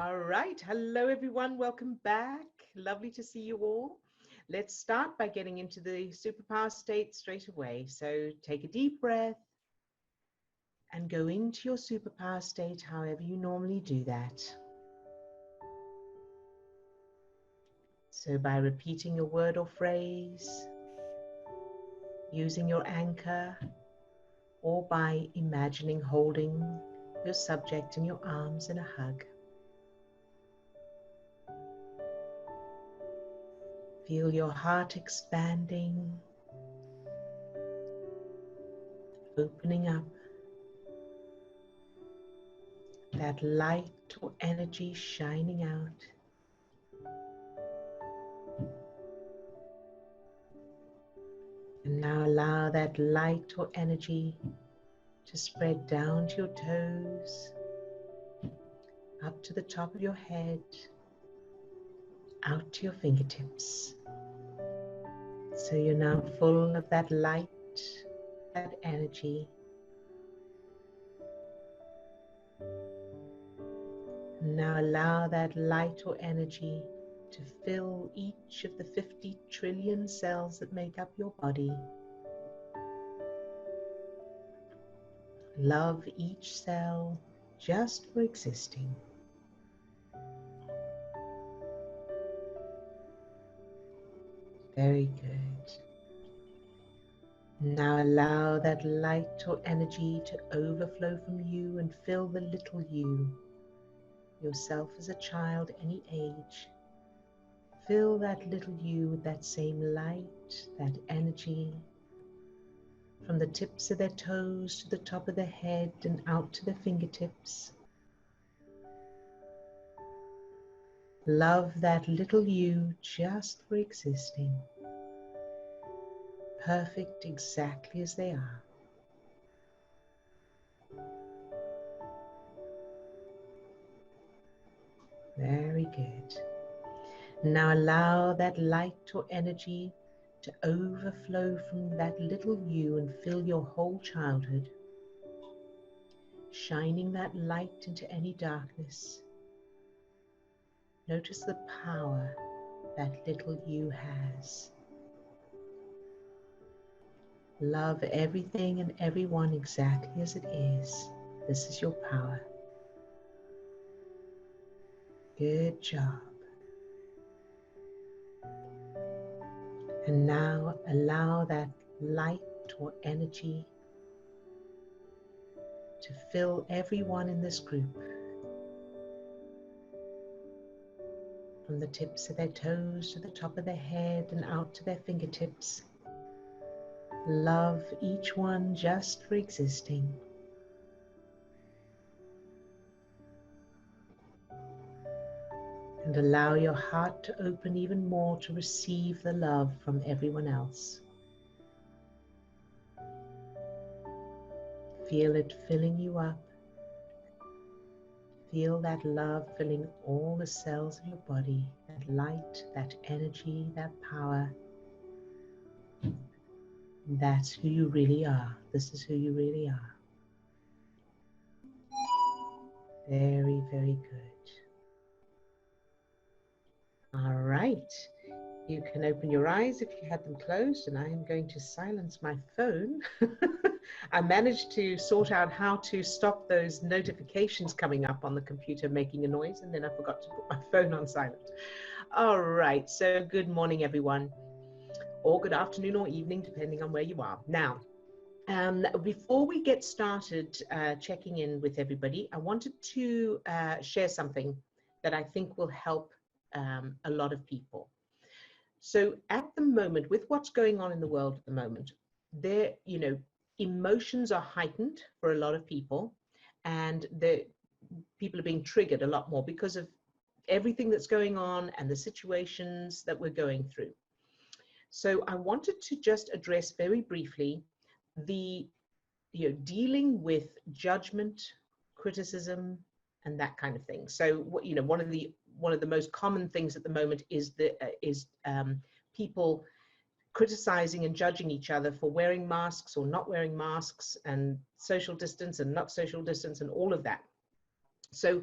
All right. Hello, everyone. Welcome back. Lovely to see you all. Let's start by getting into the superpower state straight away. So take a deep breath and go into your superpower state however you normally do that. So by repeating your word or phrase, using your anchor, or by imagining holding your subject in your arms in a hug. Feel your heart expanding, opening up. That light or energy shining out. And now allow that light or energy to spread down to your toes, up to the top of your head, out to your fingertips. So you're now full of that light, that energy. And now allow that light or energy to fill each of the 50 trillion cells that make up your body. Love each cell just for existing. Very good. Now allow that light or energy to overflow from you and fill the little you, yourself as a child, any age. Fill that little you with that same light, that energy, from the tips of their toes to the top of their head and out to their fingertips. Love that little you just for existing, perfect exactly as they are. Very good. Now allow that light or energy to overflow from that little you and fill your whole childhood, shining that light into any darkness. Notice the power that little you has. Love everything and everyone exactly as it is. This is your power. Good job. And now allow that light or energy to fill everyone in this group, from the tips of their toes to the top of their head and out to their fingertips. Love each one just for existing. And allow your heart to open even more to receive the love from everyone else. Feel it filling you up. Feel that love filling all the cells of your body, that light, that energy, that power. That's who you really are. This is who you really are. Very, very good. All right. You can open your eyes if you had them closed, and I am going to silence my phone. I managed to sort out how to stop those notifications coming up on the computer making a noise, and then I forgot to put my phone on silent. All right, so good morning, everyone, or good afternoon or evening, depending on where you are. Now, before we get started checking in with everybody, I wanted to share something that I think will help a lot of people. So at the moment, with what's going on in the world at the moment, there, emotions are heightened for a lot of people, and the people are being triggered a lot more because of everything that's going on and the situations that we're going through. So I wanted to just address very briefly the, dealing with judgment, criticism, and that kind of thing. So, one of the most common things at the moment is people criticizing and judging each other for wearing masks or not wearing masks, and social distance and not social distance, and all of that. So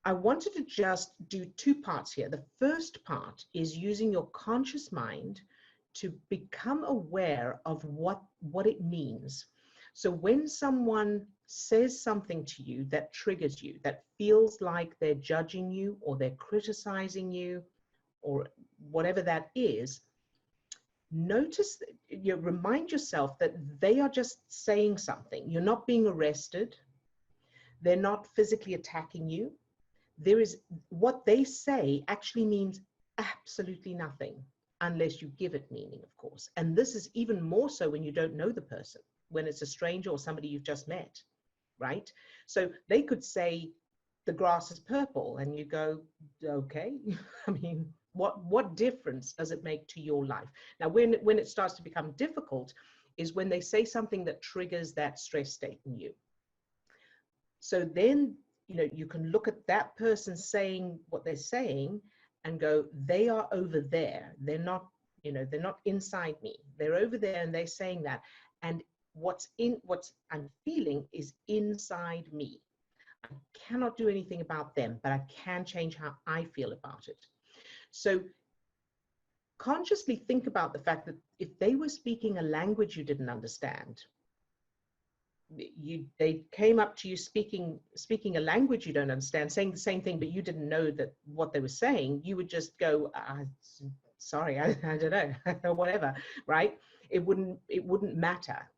I wanted to just do two parts here. The first part is using your conscious mind to become aware of what it means. So when someone says something to you that triggers you, that feels like they're judging you or they're criticizing you or whatever that is, notice, you remind yourself that they are just saying something. You're not being arrested. They're not physically attacking you. There is, what they say actually means absolutely nothing unless you give it meaning, of course. And this is even more so when you don't know the person, when it's a stranger or somebody you've just met, right? So they could say the grass is purple and you go, okay. I mean, what difference does it make to your life? Now, when it starts to become difficult is when they say something that triggers that stress state in you. So then, you know, you can look at that person saying what they're saying and go, they are over there. They're not, you know, they're not inside me. They're over there and they're saying that. And what I'm feeling is inside me. I cannot do anything about them, but I can change how I feel about it. So consciously think about the fact that if they were speaking a language you didn't understand, they came up to you speaking a language you don't understand, saying the same thing, but you didn't know that what they were saying, you would just go, sorry, I don't know, whatever, right? It wouldn't matter.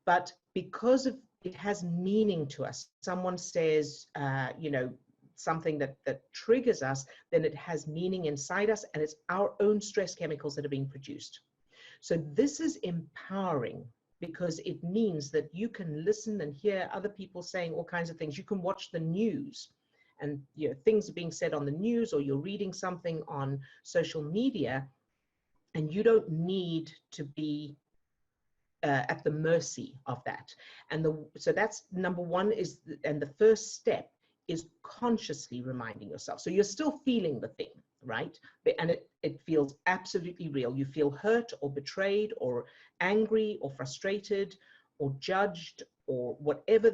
But because of it has meaning to us, someone says, you know, something that triggers us, then it has meaning inside us, and it's our own stress chemicals that are being produced. So this is empowering, because it means that you can listen and hear other people saying all kinds of things. You can watch the news and, you know, things are being said on the news, or you're reading something on social media, and you don't need to be at the mercy of that. And so that's number one, and the first step is consciously reminding yourself. So you're still feeling the thing, right? And it feels absolutely real. You feel hurt or betrayed or angry or frustrated or judged or whatever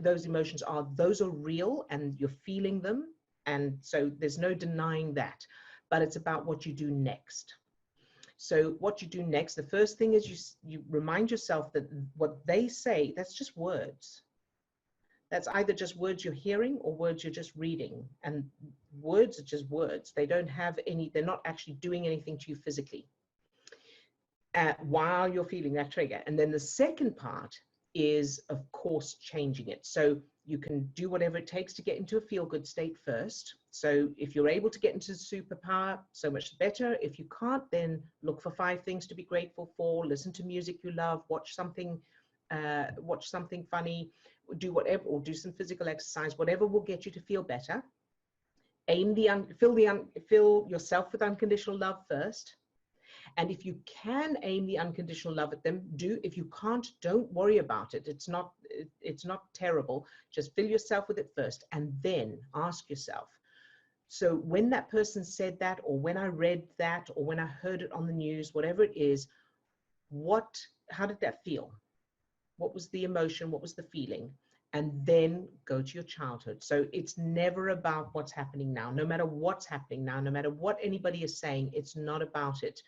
those emotions are, those are real and you're feeling them. And so there's no denying that, but it's about what you do next. So what you do next, the first thing is you remind yourself that what they say, that's just words. That's either just words you're hearing or words you're just reading. And words are just words. They don't have any, they're not actually doing anything to you physically while you're feeling that trigger. And then the second part is, of course, changing it. So you can do whatever it takes to get into a feel-good state first. So if you're able to get into superpower, so much better. If you can't, then look for 5 things to be grateful for, listen to music you love, watch something funny, do whatever, or do some physical exercise, whatever will get you to feel better. Fill yourself with unconditional love first. And if you can aim the unconditional love at them, do. If you can't, don't worry about it. It's not terrible. Just fill yourself with it first, and then ask yourself, so when that person said that, or when I read that, or when I heard it on the news, whatever it is, how did that feel? What was the emotion? What was the feeling? And then go to your childhood. So it's never about what's happening now. No matter what's happening now, no matter what anybody is saying, it's not about it,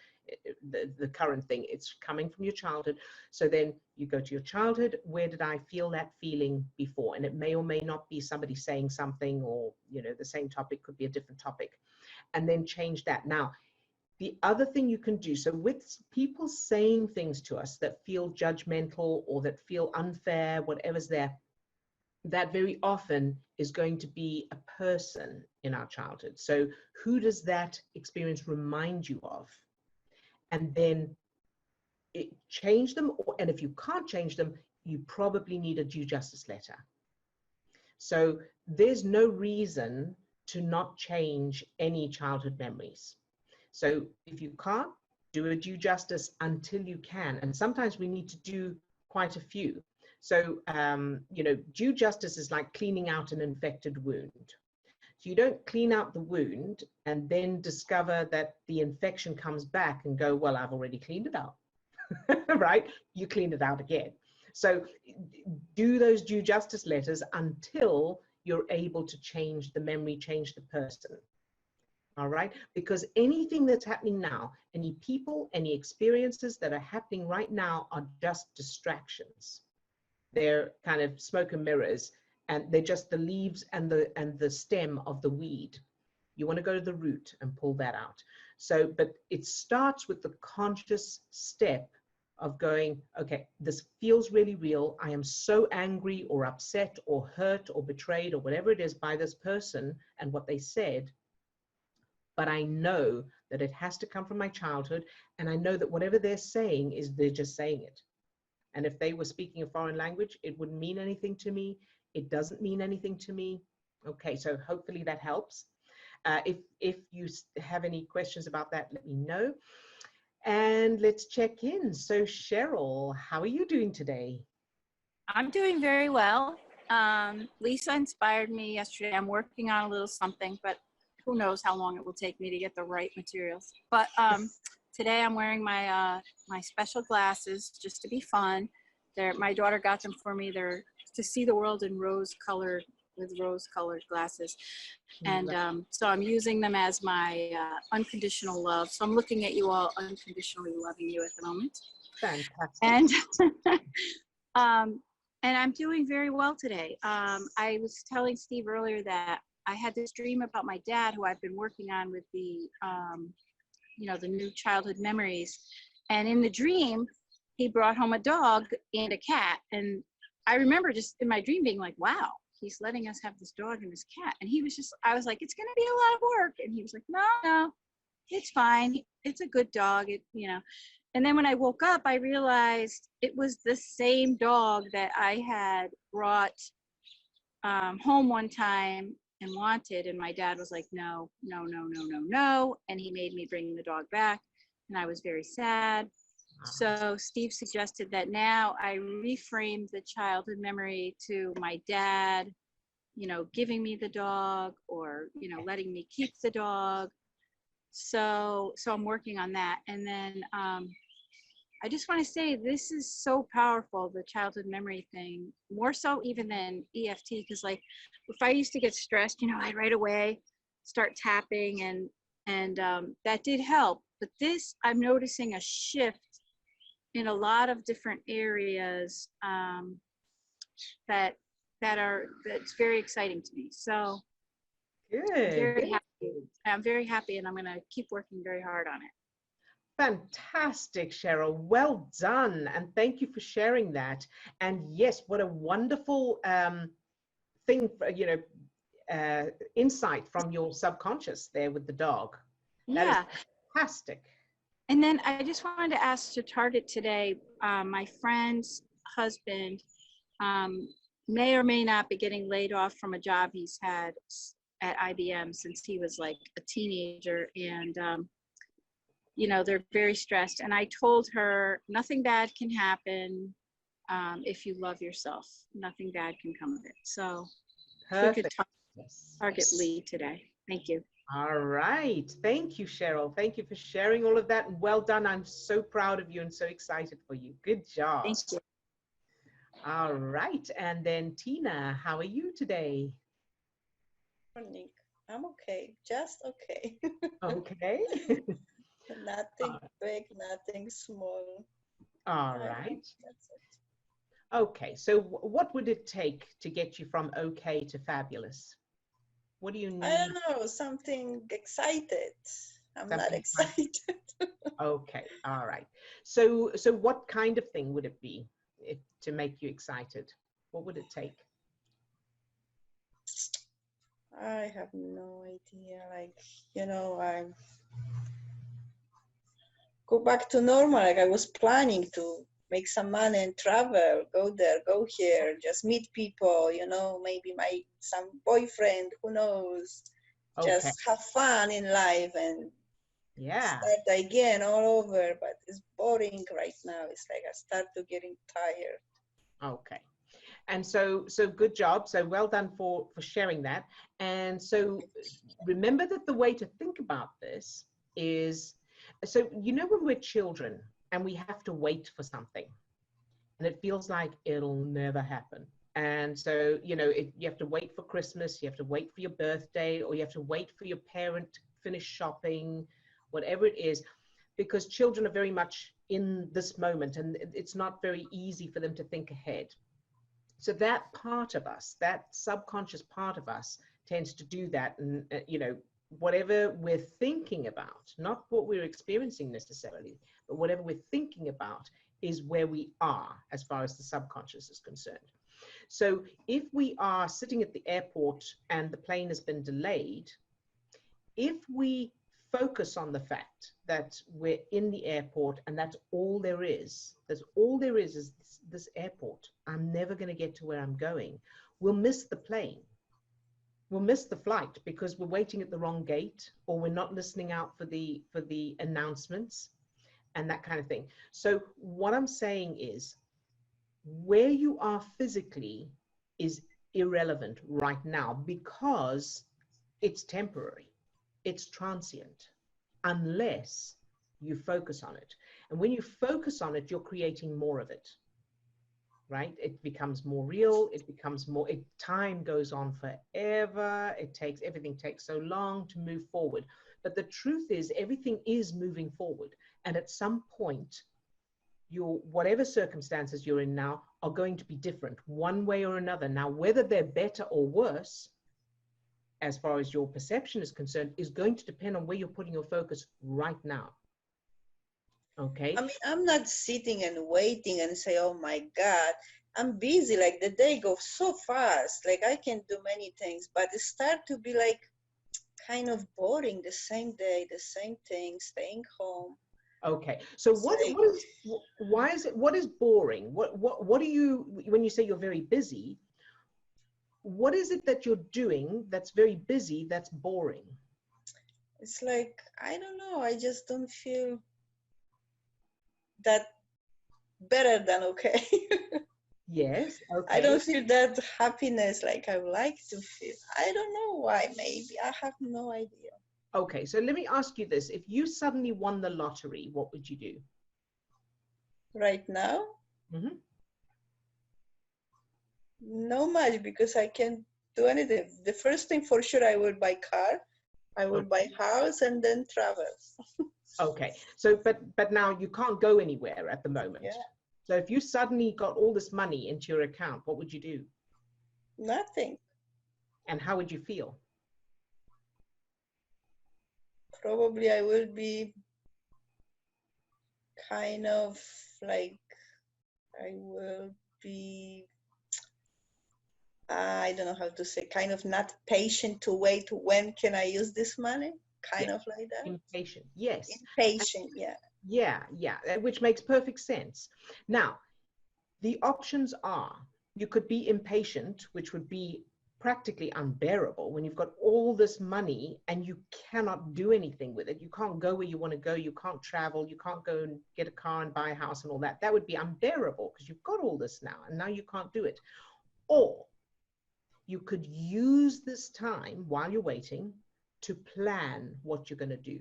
the current thing. It's coming from your childhood. So then you go to your childhood. Where did I feel that feeling before? And it may or may not be somebody saying something, or, you know, the same topic could be a different topic. And then change that. Now, the other thing you can do, so with people saying things to us that feel judgmental or that feel unfair, whatever's there, that very often is going to be a person in our childhood. So who does that experience remind you of? And then change them, and if you can't change them, you probably need a due justice letter. So there's no reason to not change any childhood memories. So if you can't, do a due justice until you can. And sometimes we need to do quite a few. So, you know, due justice is like cleaning out an infected wound. So you don't clean out the wound and then discover that the infection comes back and go, well, I've already cleaned it out, right? You clean it out again. So do those due justice letters until you're able to change the memory, change the person. All right, because anything that's happening now, any people, any experiences that are happening right now are just distractions. They're kind of smoke and mirrors, and they're just the leaves and the stem of the weed. You want to go to the root and pull that out. So, but it starts with the conscious step of going, okay, this feels really real. I am so angry or upset or hurt or betrayed or whatever it is by this person and what they said. But I know that it has to come from my childhood. And I know that whatever they're saying is they're just saying it. And if they were speaking a foreign language, it wouldn't mean anything to me. It doesn't mean anything to me. Okay, so hopefully that helps. If you have any questions about that, let me know. And let's check in. So Cheryl, how are you doing today? I'm doing very well. Lisa inspired me yesterday. I'm working on a little something, but who knows how long it will take me to get the right materials. But today I'm wearing my my special glasses just to be fun. My daughter got them for me. They're to see the world in rose-colored glasses. And so I'm using them as my unconditional love. So I'm looking at you all unconditionally loving you at the moment. Fantastic. And and I'm doing very well today. I was telling Steve earlier that I had this dream about my dad, who I've been working on with the, you know, the new childhood memories. And in the dream, he brought home a dog and a cat. And I remember just in my dream being like, wow, he's letting us have this dog and this cat. And he was just, I was like, it's going to be a lot of work. And he was like, no, it's fine. It's a good dog, you know. And then when I woke up, I realized it was the same dog that I had brought home one time and wanted. And my dad was like, no. And he made me bring the dog back. And I was very sad. So Steve suggested that now I reframe the childhood memory to my dad, you know, giving me the dog or, you know, letting me keep the dog. So I'm working on that. And then I just want to say this is so powerful, the childhood memory thing, more so even than EFT, because like if I used to get stressed, you know, I right away start tapping and that did help. But this, I'm noticing a shift in a lot of different areas that's very exciting to me. So Good. I'm very happy, and I'm going to keep working very hard on it. Fantastic, Cheryl. Well done. And thank you for sharing that. And yes, what a wonderful thing, for, you know, insight from your subconscious there with the dog. That is fantastic. And then I just wanted to ask to target today, my friend's husband may or may not be getting laid off from a job he's had at IBM since he was like a teenager. And you know, they're very stressed. And I told her nothing bad can happen if you love yourself. Nothing bad can come of it. So we could target Lee today. Thank you. All right. Thank you, Cheryl. Thank you for sharing all of that. And well done. I'm so proud of you and so excited for you. Good job. Thank you. All right. And then Tina, how are you today? Morning. I'm okay. Just okay. Okay. Nothing big, nothing small. All right. That's it. Okay. So what would it take to get you from okay to fabulous? What do you need? I don't know, something excited. I'm not excited. Okay. All right. So what kind of thing would it be to make you excited? What would it take? I have no idea. Like, you know, I go back to normal. Like I was planning to make some money and travel, go there, go here, just meet people, you know, maybe some boyfriend, who knows, just have fun in life and start again all over. But it's boring right now. It's like I start to getting tired. Okay. And so good job. So well done for sharing that. And so remember that the way to think about this is, so you know when we're children and we have to wait for something and it feels like it'll never happen. And so, you know, you have to wait for Christmas, you have to wait for your birthday, or you have to wait for your parent to finish shopping, whatever it is, because children are very much in this moment, and it's not very easy for them to think ahead. So that part of us, that subconscious part of us, tends to do that. And, you know, whatever we're thinking about, not what we're experiencing necessarily, but whatever we're thinking about is where we are as far as the subconscious is concerned. So if we are sitting at the airport and the plane has been delayed, if we focus on the fact that we're in the airport and that's all there is this airport, I'm never going to get to where I'm going, we'll miss the plane. We'll miss the flight because we're waiting at the wrong gate, or we're not listening out for the announcements and that kind of thing. So what I'm saying is, where you are physically is irrelevant right now, because it's temporary, it's transient, unless you focus on it. And when you focus on it, you're creating more of it, right? It becomes more real, it becomes more, time goes on forever, everything takes so long to move forward. But the truth is, everything is moving forward. And at some point, whatever circumstances you're in now are going to be different, one way or another. Now, whether they're better or worse, as far as your perception is concerned, is going to depend on where you're putting your focus right now. Okay? I mean, I'm not sitting and waiting and say, oh my God, I'm busy. Like, the day goes so fast. Like, I can do many things, but it start to be like kind of boring, the same day, the same thing, staying home. Okay. So what is boring? What do you, when you say you're very busy, what is it that you're doing that's very busy that's boring? It's like, I don't know, I just don't feel that better than okay. Yes. Okay. I don't feel that happiness like I would like to feel. I don't know why, maybe. I have no idea. Okay, so let me ask you this. If you suddenly won the lottery, what would you do? Right now? Mm-hmm. No much, because I can't do anything. The first thing for sure, I will buy car, I will buy house, and then travel. Okay, so but now you can't go anywhere at the moment. Yeah. So if you suddenly got all this money into your account, what would you do? Nothing. And how would you feel? Probably I will be kind of like, I will be, I don't know how to say, kind of not patient to wait, when can I use this money? Kind of like that. Impatient, yes. Impatient, yeah. Yeah, which makes perfect sense. Now, the options are, you could be impatient, which would be practically unbearable when you've got all this money and you cannot do anything with it. You can't go where you want to go. You can't travel. You can't go and get a car and buy a house and all that. That would be unbearable because you've got all this now and now you can't do it. Or you could use this time while you're waiting to plan what you're going to do,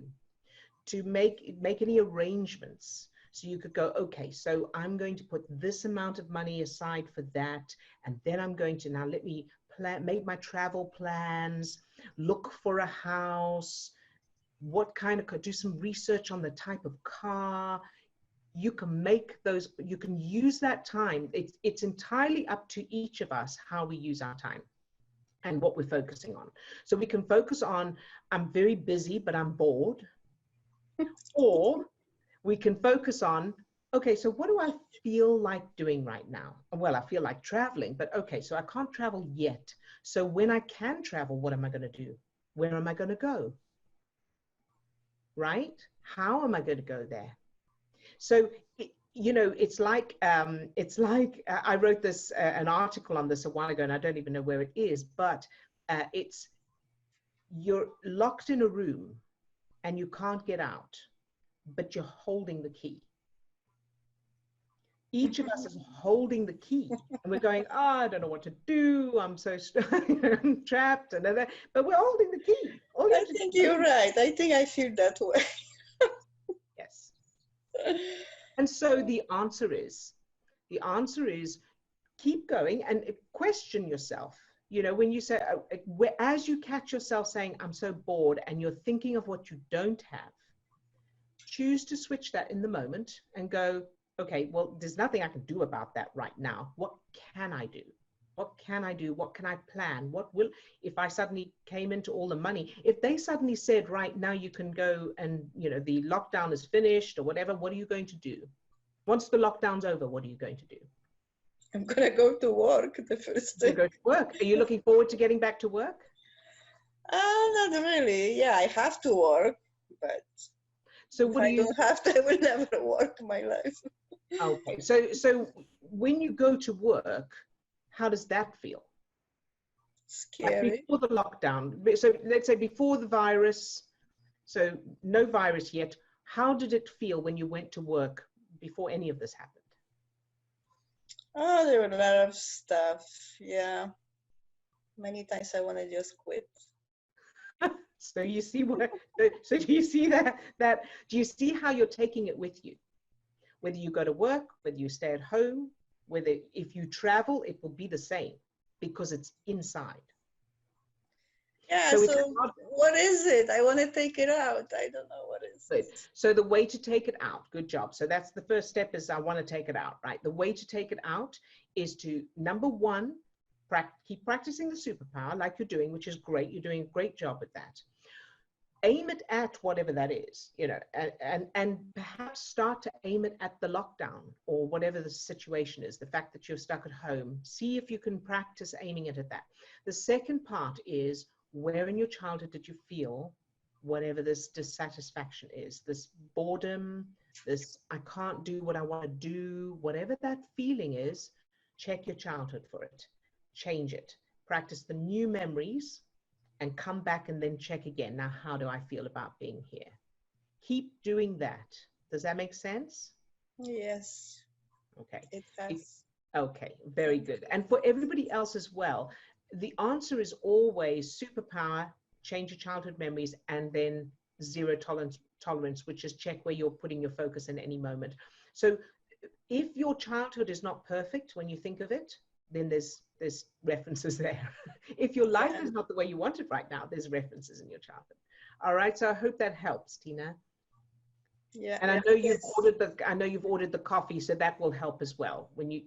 to make any arrangements. So you could go, okay, so I'm going to put this amount of money aside for that. And then I'm going to, now let me make my travel plans, look for a house, do some research on the type of car. You can make those, you can use that time. It's entirely up to each of us how we use our time and what we're focusing on. So we can focus on, I'm very busy, but I'm bored. Or we can focus on, okay, so what do I feel like doing right now? Well, I feel like traveling, but okay, so I can't travel yet. So when I can travel, what am I going to do? Where am I going to go? Right? How am I going to go there? So, you know, it's like I wrote this, an article on this a while ago, and I don't even know where it is, but you're locked in a room and you can't get out, but you're holding the key. Each of us is holding the key and we're going, oh, I don't know what to do. I'm so I'm trapped. But we're holding the key. I think you're right. I think I feel that way. Yes. And so the answer is keep going and question yourself. You know, when you say, as you catch yourself saying, I'm so bored, and you're thinking of what you don't have, choose to switch that in the moment and go, okay, well, there's nothing I can do about that right now. What can I do? What can I do? What can I plan? What will, if I suddenly came into all the money, if they suddenly said, right now you can go and, you know, the lockdown is finished or whatever, what are you going to do? Once the lockdown's over, what are you going to do? I'm gonna go to work the first day. Go to work. Are you looking forward to getting back to work? Not really. Yeah, I have to work, but So if what do I you? don't have to, I will never work my life. Okay. So when you go to work, how does that feel? Like Scary. before the lockdown. So let's say before the virus. So no virus yet. How did it feel when you went to work before any of this happened? Oh, there were a lot of stuff. Yeah. Many times I want to just quit. So you see what? So do you see that? Do you see how you're taking it with you? Whether you go to work, whether you stay at home, whether if you travel, it will be the same because it's inside. Yeah, So it's so not what is it? I want to take it out. I don't know what is good. it. So the way to take it out, good job. So that's the first step, is I want to take it out, right? The way to take it out is to, number one, keep practicing the superpower like you're doing, which is great. You're doing a great job at that. Aim it at whatever that is, you know, and perhaps start to aim it at the lockdown or whatever the situation is, the fact that you're stuck at home. See if you can practice aiming it at that. The second part is, where in your childhood did you feel whatever this dissatisfaction is, this boredom, this I can't do what I want to do, whatever that feeling is, check your childhood for it, change it, practice the new memories, and come back and then check again. Now, how do I feel about being here? Keep doing that. Does that make sense? Yes, Okay. it has. Okay, very good. And for everybody else as well, the answer is always superpower, change your childhood memories, and then zero tolerance, which is check where you're putting your focus in any moment. So if your childhood is not perfect when you think of it, then there's references there. If your life is not the way you want it right now, there's references in your childhood. All right, so I hope that helps, Tina. Yeah. And I know you've ordered the coffee, so that will help as well. You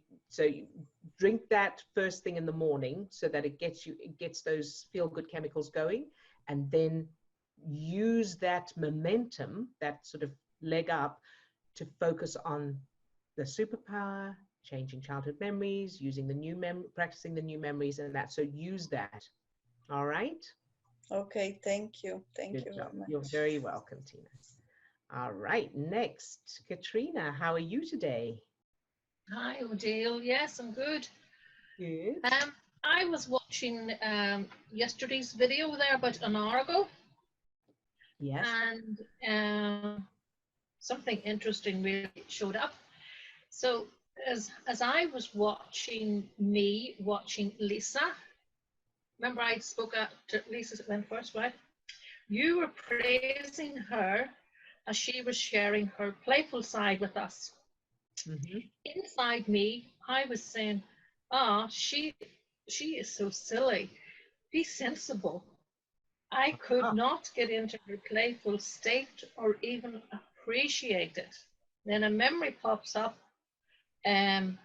drink that first thing in the morning, so that it gets those feel-good chemicals going, and then use that momentum, that sort of leg up, to focus on the superpower, changing childhood memories, using the practicing the new memories, and that. So use that. All right. Okay. Thank you. Thank Good you job. very much. You're very welcome, Tina. All right. Next, Katrina, how are you today? Hi, Odille. Yes, I'm good. Good. I was watching yesterday's video there about an hour ago. Yes. And something interesting really showed up. So as I was watching Lisa, remember I spoke to Lisa went first, right? You were praising her as she was sharing her playful side with us. Mm-hmm. Inside me, I was saying, she is so silly. Be sensible. I could not get into her playful state or even appreciate it. Then a memory pops up. Aunt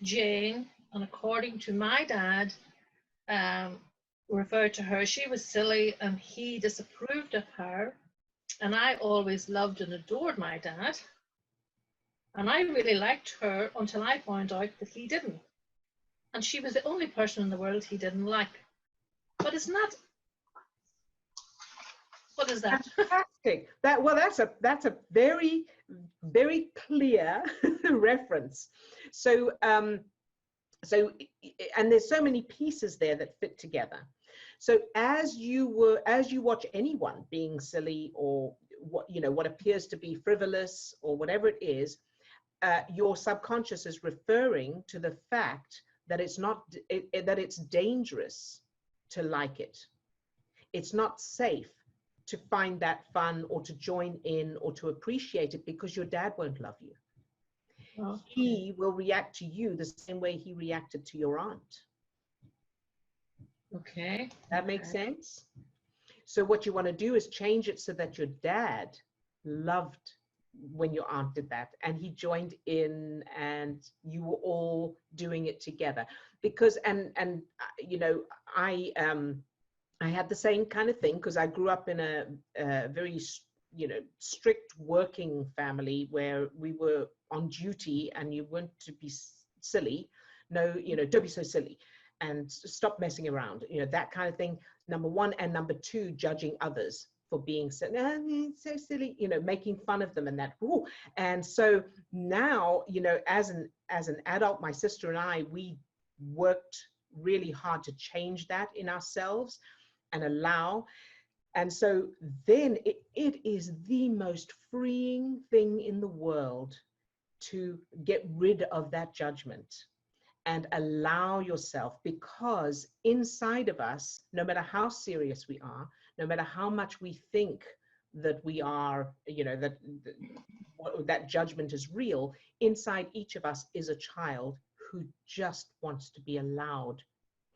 Jane, and according to my dad, referred to her, she was silly and he disapproved of her. And I always loved and adored my dad. And I really liked her until I found out that he didn't. And she was the only person in the world he didn't like. But it's not. What is that? Fantastic. That's a very, very clear reference. So and there's so many pieces there that fit together. So as you watch anyone being silly, or what appears to be frivolous or whatever it is, your subconscious is referring to the fact that that it's dangerous to like it. It's not safe to find that fun or to join in or to appreciate it, because your dad won't love you. Oh, he will react to you the same way he reacted to your aunt. okay. That makes sense? So what you want to do is change it so that your dad loved when your aunt did that, and he joined in, and you were all doing it together. Because you know, I had the same kind of thing, because I grew up in a very, you know, strict working family where we were on duty, and you weren't to be silly. No, you know, don't be so silly, and stop messing around, you know, that kind of thing. Number one. And number two, judging others for being so, so silly, you know, making fun of them and that. Ooh. And so now, you know, as an adult, my sister and I, we worked really hard to change that in ourselves and allow. And so then it is the most freeing thing in the world to get rid of that judgment and allow yourself, because inside of us, no matter how serious we are, no matter how much we think that we are, you know, that judgment is real, inside each of us is a child who just wants to be allowed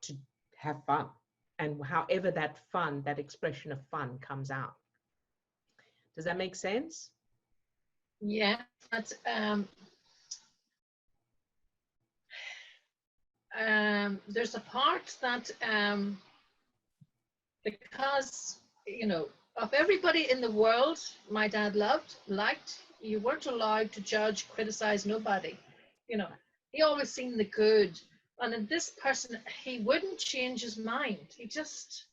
to have fun. And however that fun, that expression of fun comes out. Does that make sense? Yeah, that's there's a part that because, you know, of everybody in the world my dad liked, you weren't allowed to judge, criticize nobody. You know, he always seen the good. And in this person, he wouldn't change his mind. He just,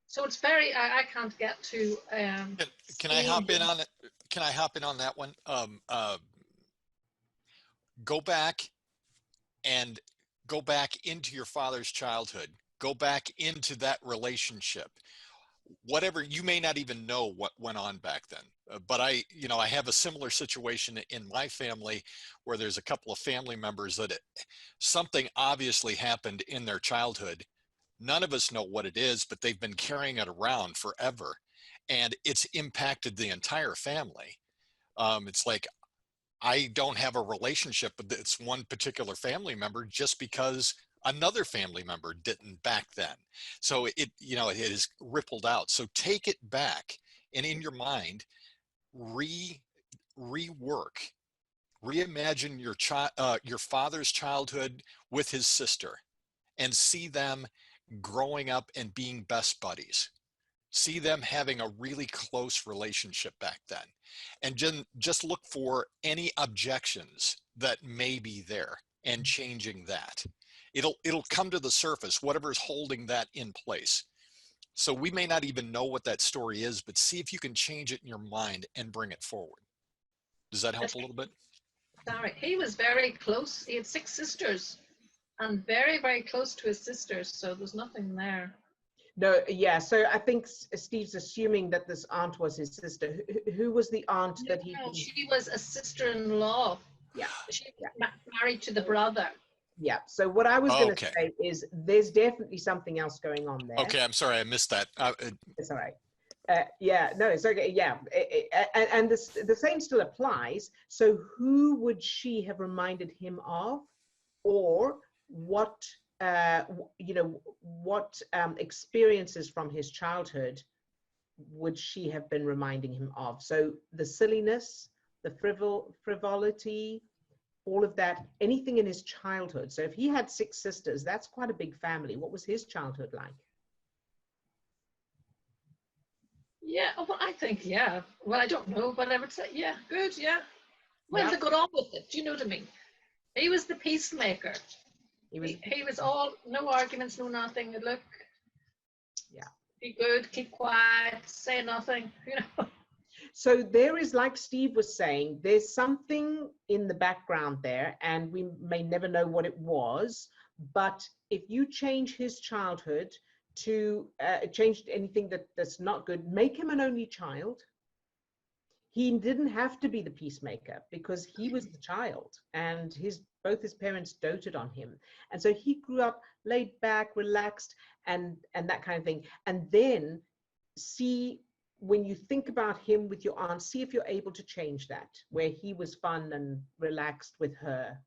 so it's very, I can't get to Can I hop in on it? Can I hop in on that one? Go back and go back into your father's childhood. Go back into that relationship. Whatever, you may not even know what went on back then. But I have a similar situation in my family where there's a couple of family members that something obviously happened in their childhood. None of us know what it is, but they've been carrying it around forever. And it's impacted the entire family. It's like, I don't have a relationship with this one particular family member just because another family member didn't back then. So it has rippled out. So take it back, and in your mind, rework, reimagine your father's childhood with his sister, and see them growing up and being best buddies. See them having a really close relationship back then, and just look for any objections that may be there and changing that. It'll come to the surface, whatever is holding that in place. So we may not even know what that story is, but see if you can change it in your mind and bring it forward. Does that help a little bit? Sorry, he was very close. He had 6 sisters and very, very close to his sisters. So there's nothing there. No, yeah. So I think Steve's assuming that this aunt was his sister. Who was the aunt that he? No, she was a sister-in-law. Yeah. She married to the brother. Yeah. So what I was going to Okay. say is there's definitely something else going on there. Okay, I'm sorry I missed that. It's all right. Yeah, no, it's okay. Yeah, and the same still applies. So who would she have reminded him of, or what? What experiences from his childhood would she have been reminding him of? So the silliness, the frivolity, all of that, anything in his childhood. So if he had 6 sisters, that's quite a big family. What was his childhood like? Yeah, well, I think, yeah. Well, I don't know, but I would say, yeah, good, yeah. Well, Yeah. they got on with it. Do you know what I mean? He was the peacemaker. He was all, no arguments, no nothing. Look, Yeah. Be good, keep quiet, say nothing, you know. So there is, like Steve was saying, there's something in the background there, and we may never know what it was. But if you change his childhood to change anything that's not good, make him an only child. He didn't have to be the peacemaker because he was the child, and both his parents doted on him, and so he grew up laid back, relaxed, and that kind of thing. And then see when you think about him with your aunt, see if you're able to change that, where he was fun and relaxed with her.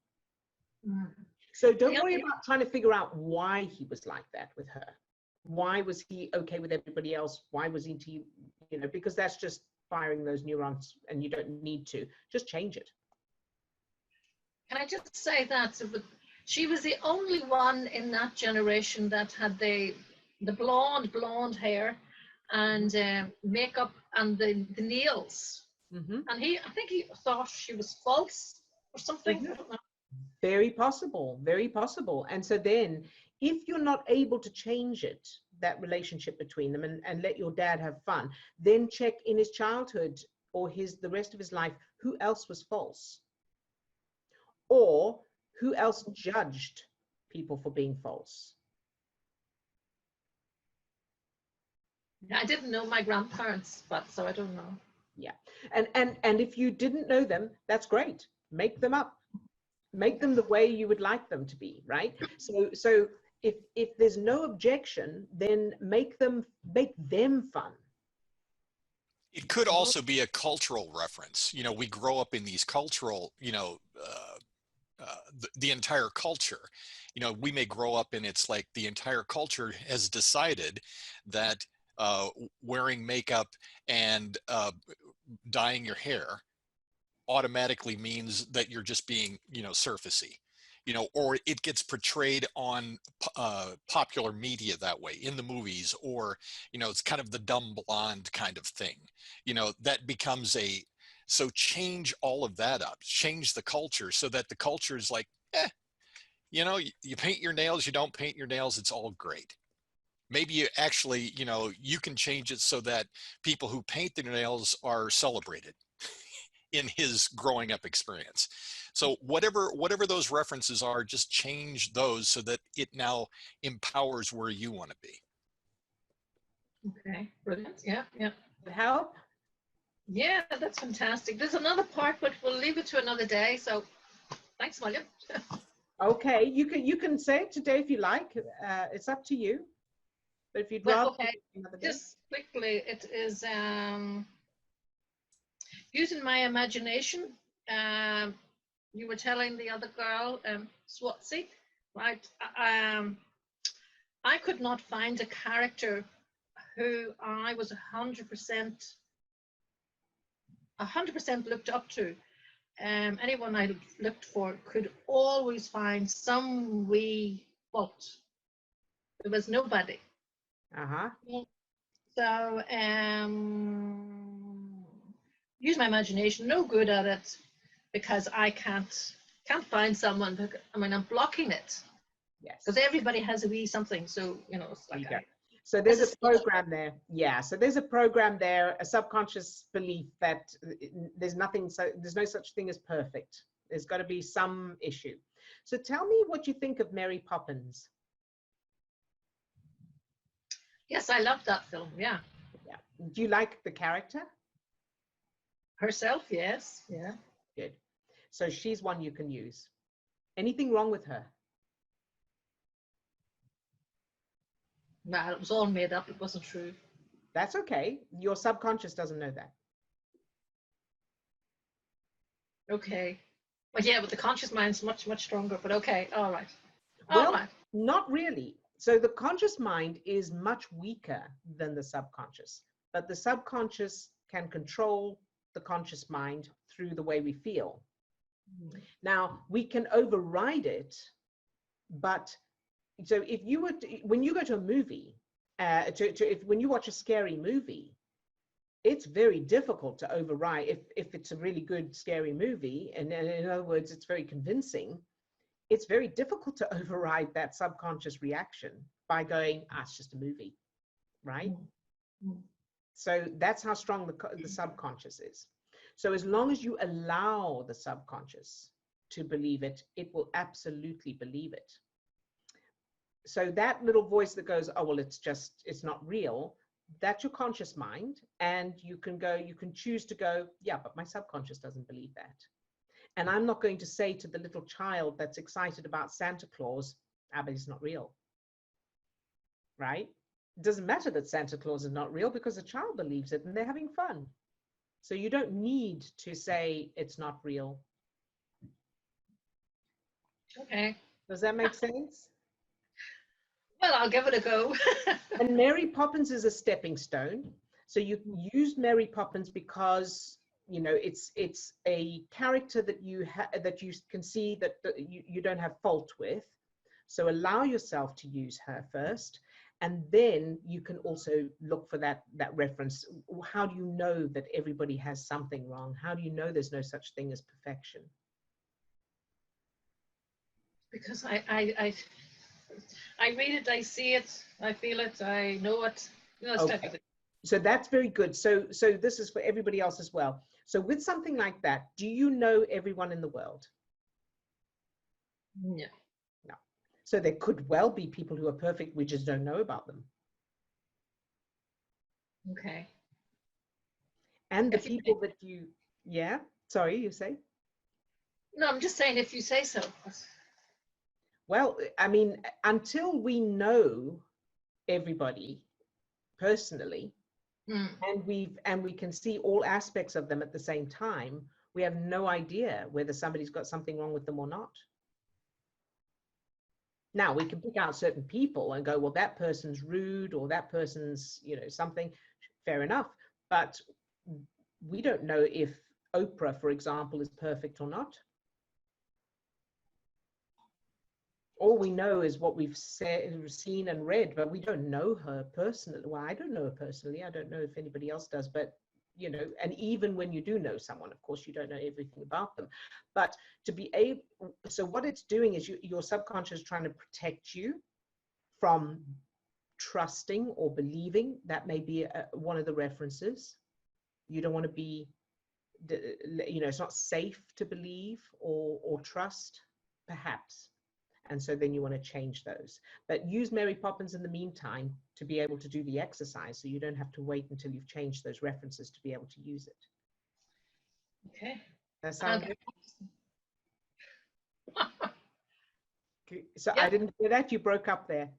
So don't worry about trying to figure out why he was like that with her. Why was he okay with everybody else? Why was he, you know, because that's just firing those neurons and you don't need to. Just change it. Can I just say that she was the only one in that generation that had the blonde hair and makeup and the nails. And I think he thought she was false or something. I don't know. Very possible, very possible. And so then if you're not able to change it, that relationship between them, and let your dad have fun, then check in his childhood or the rest of his life, who else was false? Or who else judged people for being false? I didn't know my grandparents, but so I don't know. Yeah. And if you didn't know them, that's great. Make them up. Make them the way you would like them to be, right? So if there's no objection, then make them fun. It could also be a cultural reference. You know, we grow up in these cultural, you know, the entire culture. You know, we may grow up and it's like the entire culture has decided that wearing makeup and dyeing your hair automatically means that you're just being, you know, surfacey, you know, or it gets portrayed on popular media that way in the movies, or, you know, it's kind of the dumb blonde kind of thing, you know, that becomes so change all of that up, change the culture so that the culture is like, you know, you paint your nails, you don't paint your nails, it's all great. Maybe you actually, you know, you can change it so that people who paint their nails are celebrated in his growing up experience. So whatever those references are, just change those so that it now empowers where you want to be. Okay, brilliant. Yeah. Help? Yeah, that's fantastic. There's another part, but we'll leave it to another day. So thanks, William. Okay, you can say it today if you like. It's up to you. But if you'd rather, okay, just quickly, it is using my imagination. You were telling the other girl, Swatsy, right? I could not find a character who I was 100% looked up to. Anyone I looked for could always find some wee fault. There was nobody. So use my imagination. No good at it because I can't find someone. I mean, I'm blocking it. Yes. Because everybody has a wee something. So you know, it's like. So there's a program there. Yeah. So there's a program there, a subconscious belief that there's no such thing as perfect. There's got to be some issue. So tell me what you think of Mary Poppins. Yes, I love that film. Yeah. Yeah. Do you like the character? Herself, yes. Yeah. Good. So she's one you can use. Anything wrong with her? No, it was all made up. It wasn't true. That's okay. Your subconscious doesn't know that. Okay. But yeah, but the conscious mind's much, much stronger. But okay, all right. Well, not really. So the conscious mind is much weaker than the subconscious, but the subconscious can control the conscious mind through the way we feel. Now, we can override it, but so if you were when you go to a movie, when you watch a scary movie, it's very difficult to override if it's a really good scary movie, and in other words, it's very convincing. It's very difficult to override that subconscious reaction by going, it's just a movie, right? So that's how strong the subconscious is. So as long as you allow the subconscious to believe it, it will absolutely believe it. So that little voice that goes, oh, well, it's not real, that's your conscious mind. And you can choose to go, yeah, but my subconscious doesn't believe that. And I'm not going to say to the little child that's excited about Santa Claus, but it's not real, right? It doesn't matter that Santa Claus is not real because the child believes it and they're having fun. So you don't need to say it's not real. Okay. Does that make sense? Well, I'll give it a go. And Mary Poppins is a stepping stone. So you use Mary Poppins because, you know, it's a character that you can see that you don't have fault with. So allow yourself to use her first, and then you can also look for that reference. How do you know that everybody has something wrong? How do you know there's no such thing as perfection? Because I read it, I see it, I feel it, I know it. You know, it's type of thing. So that's very good. So this is for everybody else as well. So with something like that, do you know everyone in the world? No. No. So there could well be people who are perfect, we just don't know about them. Okay. And the people that you, yeah, sorry, you say? No, I'm just saying if you say so. Well, I mean, until we know everybody personally, and we can see all aspects of them at the same time, we have no idea whether somebody's got something wrong with them or not. Now we can pick out certain people and go, well, that person's rude, or that person's, you know, something. Fair enough, but we don't know if Oprah, for example, is perfect or not. All we know is what we've seen and read, but we don't know her personally. Well, I don't know her personally. I don't know if anybody else does, but, you know, and even when you do know someone, of course, you don't know everything about them. But to be able, so what it's doing is your subconscious is trying to protect you from trusting or believing. That may be one of the references. You don't want to be, you know, it's not safe to believe or trust, perhaps. And so then you want to change those. But use Mary Poppins in the meantime to be able to do the exercise, so you don't have to wait until you've changed those references to be able to use it. Okay. That sound good? So Yeah. I didn't hear that. You broke up there.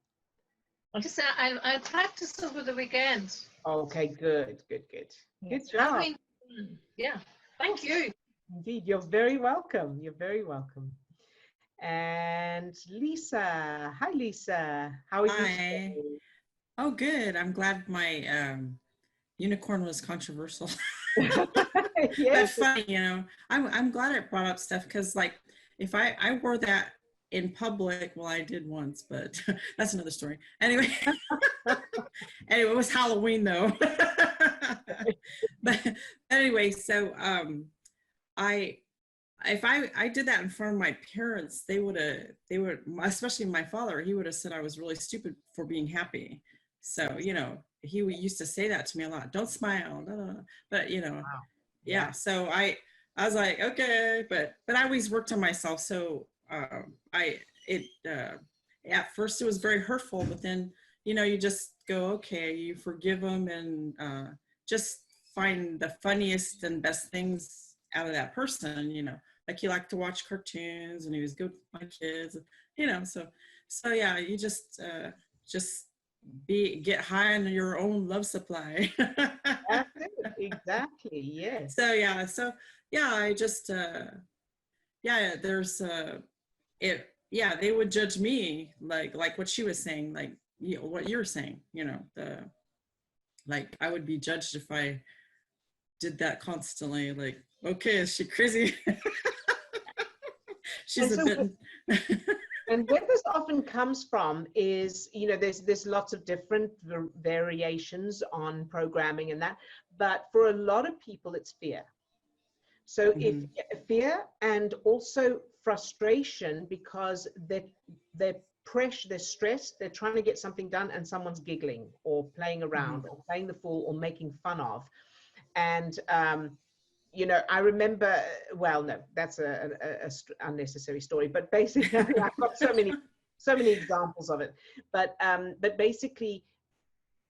I'll just say I'll practice over the weekend. Okay, good. Good job. Yeah, thank you. Indeed, you're very welcome. You're very welcome. And Lisa, hi Lisa, how are you today? Oh, good. I'm glad my unicorn was controversial. Yes. But funny, you know. I'm glad it brought up stuff, because like if I wore that in public, well, I did once, but that's another story. Anyway, anyway, it was Halloween though. But anyway, so if I did that in front of my parents, they would, especially my father, he would have said I was really stupid for being happy. So, you know, he used to say that to me a lot. Don't smile. No. But, you know, wow. Yeah. So I was like, okay, but I always worked on myself. So at first it was very hurtful, but then, you know, you just go, okay, you forgive them, and just find the funniest and best things out of that person, you know. Like he liked to watch cartoons and he was good with my kids, you know. So yeah, you just get high on your own love supply. That's it. Exactly. Yes. So yeah, I just there's they would judge me like what she was saying, like, you know, what you're saying, you know, like I would be judged if I did that constantly. Like, okay, is she crazy? She's a bit. And where this often comes from is, you know, there's lots of different variations on programming and that, but for a lot of people it's fear. So if fear, and also frustration, because they're pressure, they're stressed, they're trying to get something done, and someone's giggling or playing around or playing the fool or making fun of. And you know, I remember, well, no, that's a unnecessary story, but basically I've got so many examples of it, but basically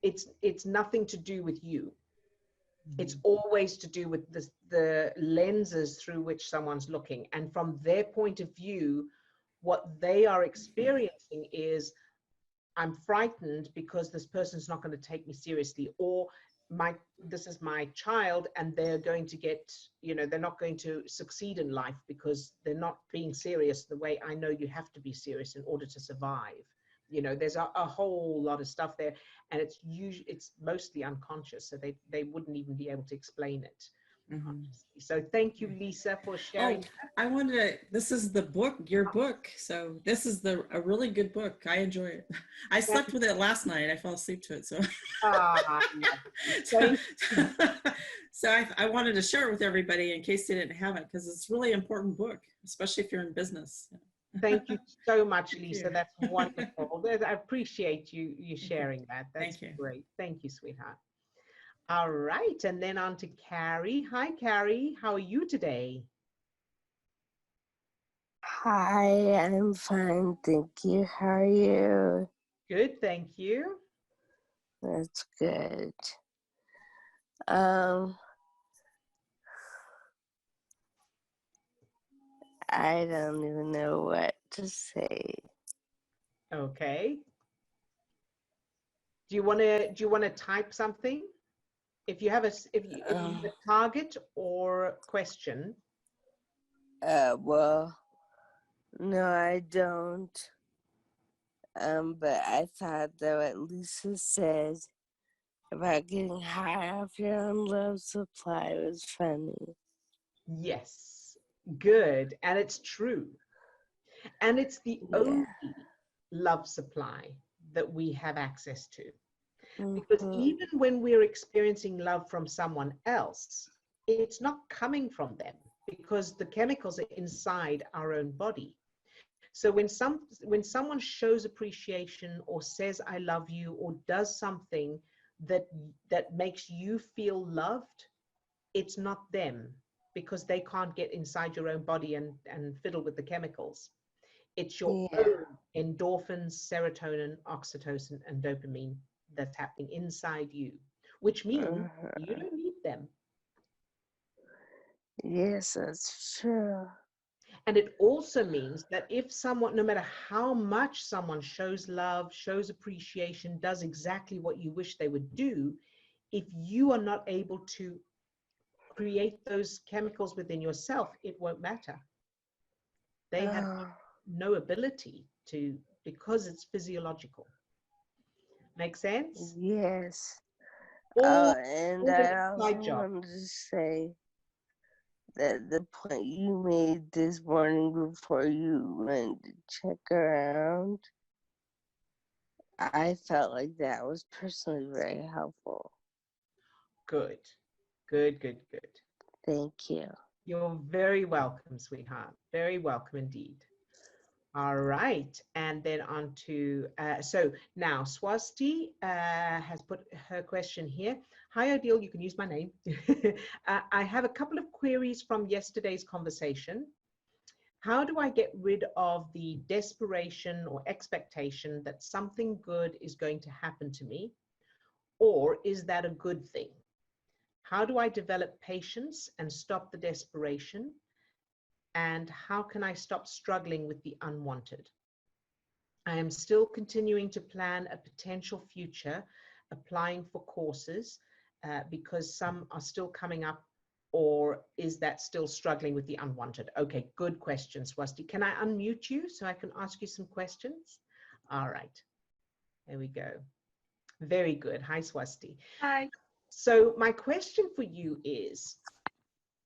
it's nothing to do with you. It's always to do with the lenses through which someone's looking, and from their point of view, what they are experiencing is, I'm frightened because this person's not going to take me seriously, or this is my child and they're going to get, they're not going to succeed in life because they're not being serious the way I know you have to be serious in order to survive. There's a whole lot of stuff there, and it's mostly unconscious, so they wouldn't even be able to explain it. Mhm. So thank you, Lisa, for sharing. This is the book, your book. So this is a really good book. I enjoy it. I slept with it last night. I fell asleep to it. So, so I wanted to share it with everybody in case they didn't have it, because it's a really important book, especially if you're in business. Thank you so much, Lisa. That's wonderful. I appreciate you sharing that. That's great. Thank you, sweetheart. All right, and then on to Carrie. Hi, Carrie. How are you today? Hi, I'm fine, thank you. How are you? Good, thank you. That's good. I don't even know what to say. Okay. Do you want to type something? If you have a target or question. Well, no, I don't. But I thought that what Lisa said about getting high off your own love supply was funny. Yes, good, and it's true. And it's the only love supply that we have access to. Because even when we're experiencing love from someone else, it's not coming from them, because the chemicals are inside our own body. So when someone shows appreciation or says I love you or does something that makes you feel loved, it's not them, because they can't get inside your own body and fiddle with the chemicals. It's your own endorphins, serotonin, oxytocin, and dopamine that's happening inside you, which means you don't need them. Yes, that's true. And it also means that if someone, no matter how much someone shows love, shows appreciation, does exactly what you wish they would do, if you are not able to create those chemicals within yourself, it won't matter. They have no ability to, because it's physiological. Make sense? Yes. And I also wanted to say that the point you made this morning before you went to check around, I felt like that was personally very helpful. Good, good, good, good. Thank you. You're very welcome, sweetheart. Very welcome indeed. All right, and then on to, so now Swasti has put her question here. Hi, Odille, you can use my name. I have a couple of queries from yesterday's conversation. How do I get rid of the desperation or expectation that something good is going to happen to me? Or is that a good thing? How do I develop patience and stop the desperation? And how can I stop struggling with the unwanted? I am still continuing to plan a potential future, applying for courses because some are still coming up, or is that still struggling with the unwanted? Okay, good question, Swasti. Can I unmute you so I can ask you some questions? All right, there we go. Very good. Hi, Swasti. Hi. So my question for you is,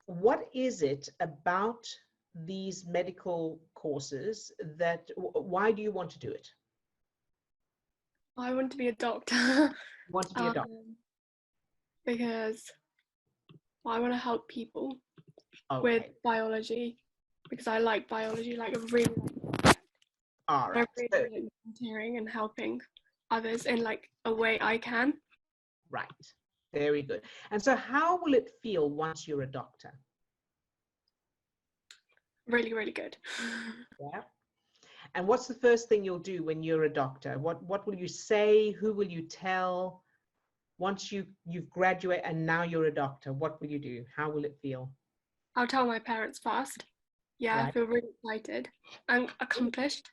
what is it about these medical courses that, why do you want to do it? I want to be a doctor. You want to be a doctor? Because I want to help people with biology, because I like biology, like I really like it. All right. I really like volunteering and helping others in like a way I can. Right. Very good. And so how will it feel once you're a doctor? Really, really good. Yeah. And what's the first thing you'll do when you're a doctor? What will you say? Who will you tell? Once you've graduated and now you're a doctor, what will you do? How will it feel? I'll tell my parents first. Yeah, right. I feel really excited and accomplished.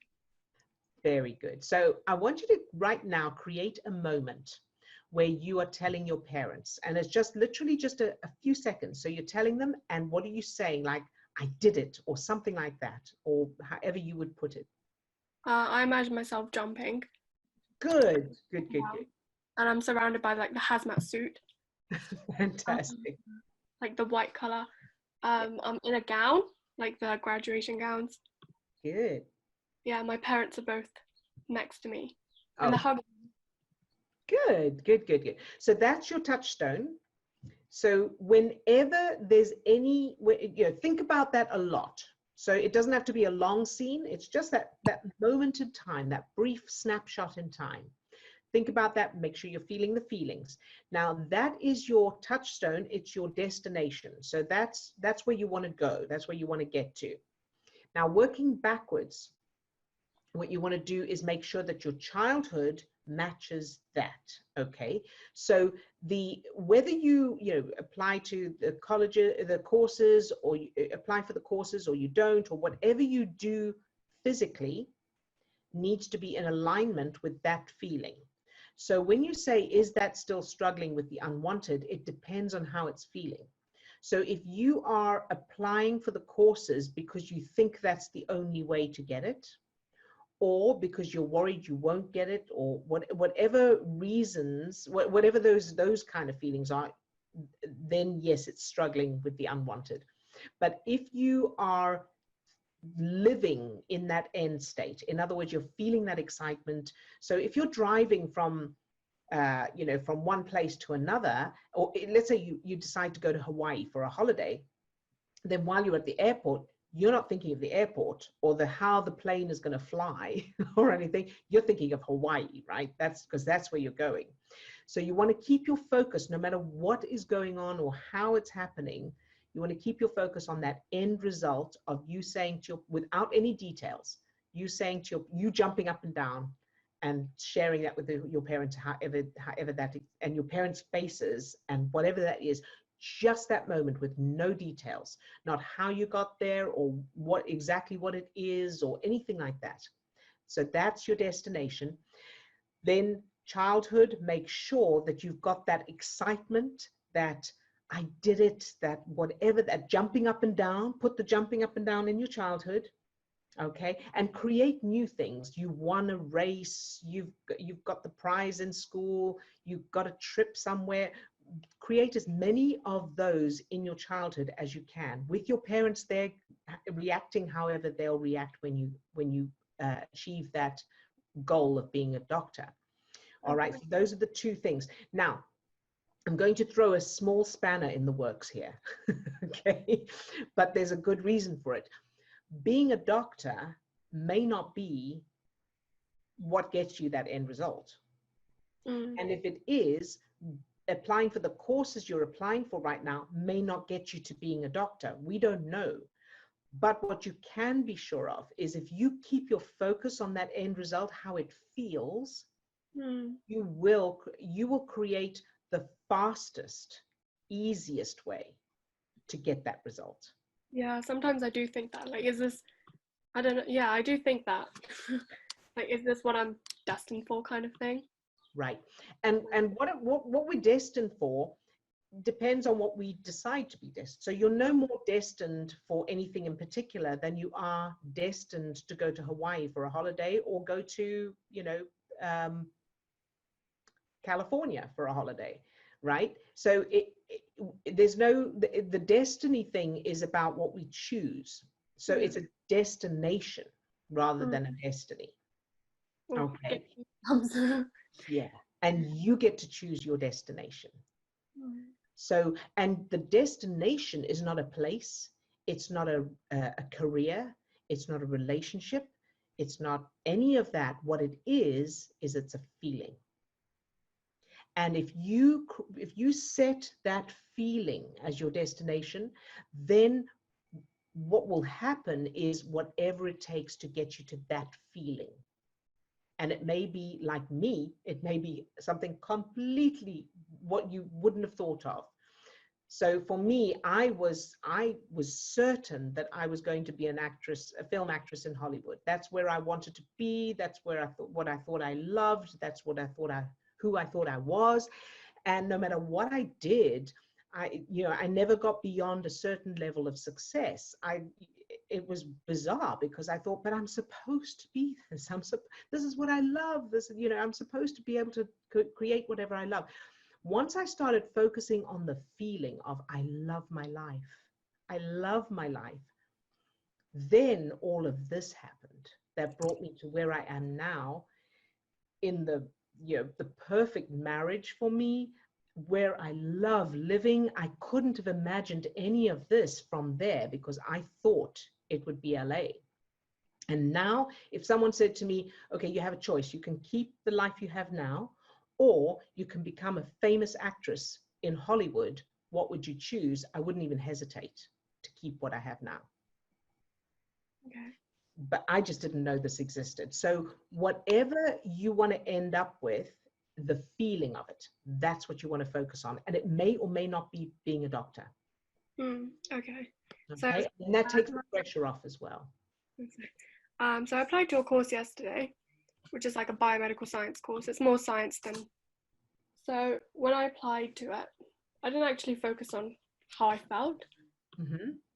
Very good. So I want you to right now create a moment where you are telling your parents, and it's just literally just a few seconds. So you're telling them, and what are you saying? Like, I did it, or something like that, or however you would put it. I imagine myself jumping. Good, good, good, Yeah. And I'm surrounded by like the hazmat suit. good. Fantastic. Like the white color. I'm in a gown, like the graduation gowns. Good. Yeah, my parents are both next to me. Oh, And the hug. good, good, good, good. So that's your touchstone. So whenever there's any, think about that a lot. So it doesn't have to be a long scene. It's just that moment in time, that brief snapshot in time. Think about that. Make sure you're feeling the feelings. Now that is your touchstone. It's your destination. So that's where you want to go. That's where you want to get to. Now working backwards, what you want to do is make sure that your childhood matches that. Okay, so whether you apply to the college, the courses, or you apply for the courses, or you don't, or whatever you do physically needs to be in alignment with that feeling. So when you say, is that still struggling with the unwanted, it depends on how it's feeling. So if you are applying for the courses because you think that's the only way to get it, or because you're worried you won't get it, or whatever reasons, whatever those kind of feelings are, then yes, it's struggling with the unwanted. But if you are living in that end state, in other words, you're feeling that excitement. So if you're driving from from one place to another, or let's say you decide to go to Hawaii for a holiday, then while you're at the airport, you're not thinking of the airport or how the plane is going to fly or anything. You're thinking of Hawaii, right? That's because that's where you're going. So you want to keep your focus, no matter what is going on or how it's happening. You want to keep your focus on that end result of you saying to without any details, you saying to you jumping up and down and sharing that with your parents, however that is, and your parents' faces and whatever that is. Just that moment with no details, not how you got there or exactly what it is or anything like that. So that's your destination. Then childhood, make sure that you've got that excitement, that I did it, that whatever, that jumping up and down, put the jumping up and down in your childhood. Okay, and create new things. You won a race, you've got the prize in school, you've got a trip somewhere. Create as many of those in your childhood as you can, with your parents there reacting however they'll react when you achieve that goal of being a doctor. All right, so those are the two things. Now, I'm going to throw a small spanner in the works here, okay? But there's a good reason for it. Being a doctor may not be what gets you that end result. And if it is, applying for the courses you're applying for right now may not get you to being a doctor. We don't know. But what you can be sure of is if you keep your focus on that end result, how it feels, you will create the fastest, easiest way to get that result. Yeah, sometimes I do think that, like, is this, I don't know, yeah, I do think that. Like, is this what I'm destined for, kind of thing? Right. And what we're destined for depends on what we decide to be destined. So you're no more destined for anything in particular than you are destined to go to Hawaii for a holiday or go to, California for a holiday, right? So there's no, the destiny thing is about what we choose. So it's a destination rather than a destiny. Okay. Yeah. And you get to choose your destination. So, and the destination is not a place. It's not a career. It's not a relationship. It's not any of that. What it is it's a feeling. And if you set that feeling as your destination, then what will happen is whatever it takes to get you to that feeling. And it may be like me, it may be something completely what you wouldn't have thought of. So for me, I was certain that I was going to be an actress, a film actress in Hollywood. That's where I wanted to be. That's where what I thought I loved. That's what I thought who I thought I was. And no matter what I did, I never got beyond a certain level of success. It was bizarre because I thought, but I'm supposed to be this. This is what I love. I'm supposed to be able to create whatever I love. Once I started focusing on the feeling of I love my life, I love my life, then all of this happened that brought me to where I am now, in the perfect marriage for me, where I love living. I couldn't have imagined any of this from there because I thought it would be LA. And now if someone said to me, okay, you have a choice, you can keep the life you have now, or you can become a famous actress in Hollywood, what would you choose? I wouldn't even hesitate to keep what I have now. Okay. But I just didn't know this existed. So whatever you want to end up with, the feeling of it, that's what you want to focus on. And it may or may not be being a doctor. Okay. Okay. And that takes the pressure off as well. So I applied to a course yesterday, which is like a biomedical science course. It's more science than. So when I applied to it, I didn't actually focus on how I felt.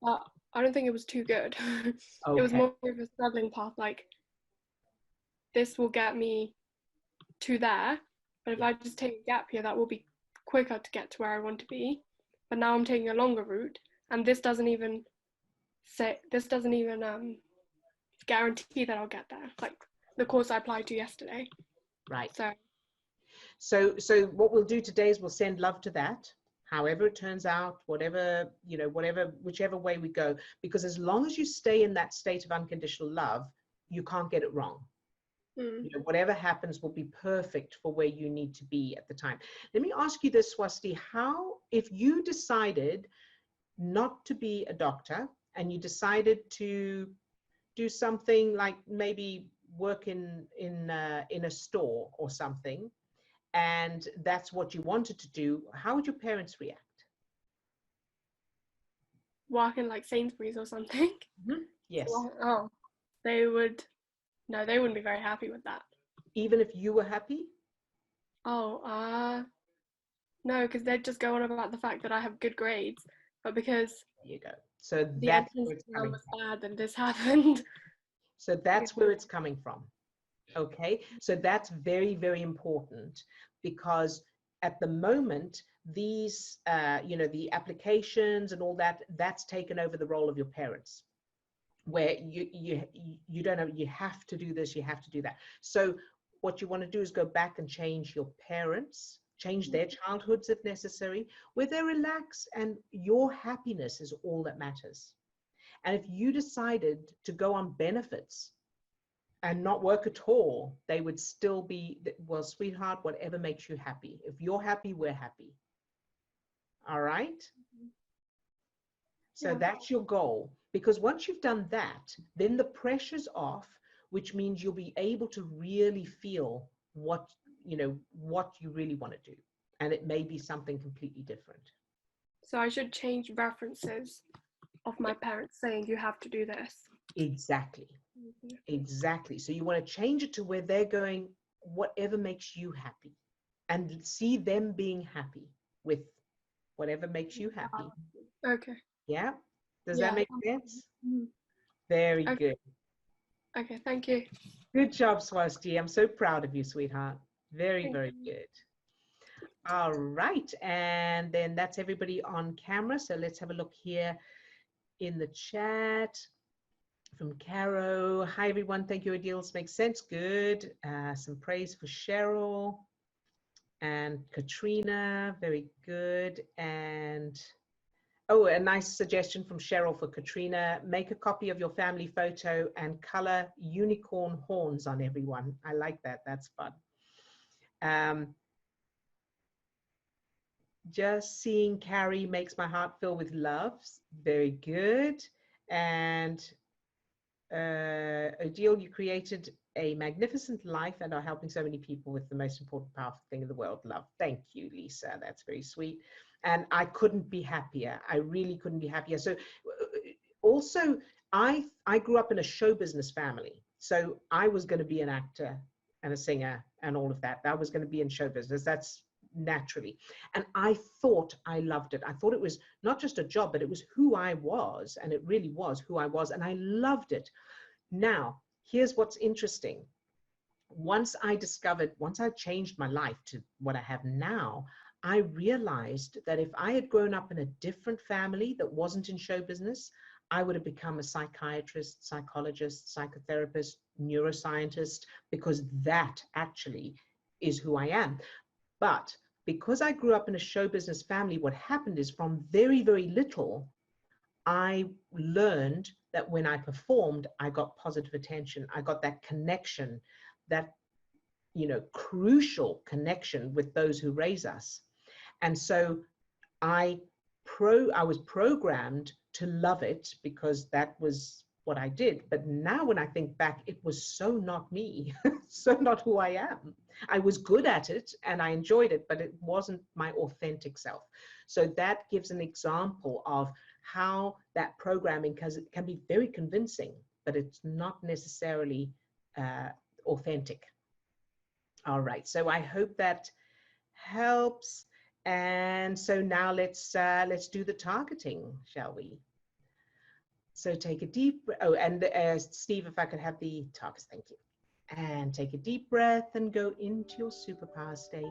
But I don't think it was too good. Okay. It was more of a struggling path. Like, this will get me to there, but if I just take a gap here, that will be quicker to get to where I want to be. But now I'm taking a longer route, and this doesn't even guarantee that I'll get there. Like the course I applied to yesterday. Right. So what we'll do today is we'll send love to that. However it turns out, whichever way we go, because as long as you stay in that state of unconditional love, you can't get it wrong. Whatever happens will be perfect for where you need to be at the time. Let me ask you this, Swasti, if you decided not to be a doctor and you decided to do something like maybe work in a store or something, and that's what you wanted to do, how would your parents react? Work in like Sainsbury's or something? Yes. Oh, they wouldn't be very happy with that. Even if you were happy? No, because they'd just go on about the fact that I have good grades, but because there you go. So the that's entrance where it's exam coming was from. bad and this happened. So that's where it's coming from. Okay, so that's very, very important, because at the moment, these, the applications and all that, that's taken over the role of your parents, where you don't know, you have to do this, you have to do that. So what you want to do is go back and change your parents, change their childhoods if necessary, where they're relaxed and your happiness is all that matters. And if you decided to go on benefits and not work at all, they would still be, well, sweetheart, whatever makes you happy. If you're happy, we're happy. All right? So that's your goal. Because once you've done that, then the pressure's off, which means you'll be able to really feel what you really want to do. And it may be something completely different. So I should change references of my parents saying you have to do this. Exactly. Exactly. So you want to change it to where they're going, whatever makes you happy, and see them being happy with whatever makes you happy. Okay. Yeah. Does that make sense? Mm-hmm. Very good. Okay. Thank you. Good job, Swasti. I'm so proud of you, sweetheart. Very, very good. All right. And then that's everybody on camera. So let's have a look here in the chat. From Caro, hi everyone, thank you, Odille, makes sense, good. Some praise for Cheryl and Katrina, very good. And oh, a nice suggestion from Cheryl for Katrina, make a copy of your family photo and color unicorn horns on everyone. I like that, that's fun. Just seeing Carrie makes my heart fill with love, very good. And Odille, you created a magnificent life and are helping so many people with the most important, powerful thing in the world, love. Thank you, Lisa. That's very sweet. And I couldn't be happier. I really couldn't be happier. So also, I grew up in a show business family. So I was going to be an actor and a singer and all of that. That was going to be in show business. That's naturally. And I thought I loved it. I thought it was not just a job, but it was who I was. And it really was who I was. And I loved it. Now, here's what's interesting. Once I changed my life to what I have now, I realized that if I had grown up in a different family that wasn't in show business, I would have become a psychiatrist, psychologist, psychotherapist, neuroscientist, because that actually is who I am. But because I grew up in a show business family, what happened is from very, very little, I learned that when I performed, I got positive attention. I got that connection, that, crucial connection with those who raise us. And so I was programmed to love it because that was what I did. But now when I think back, it was so not me, so not who I am. I was good at it and I enjoyed it, but it wasn't my authentic self. So that gives an example of how that programming can be very convincing, but it's not necessarily authentic. All right, so I hope that helps. And so now let's do the targeting, shall we? So take a deep, Steve, if I could have the targets, thank you. And take a deep breath and go into your superpower state.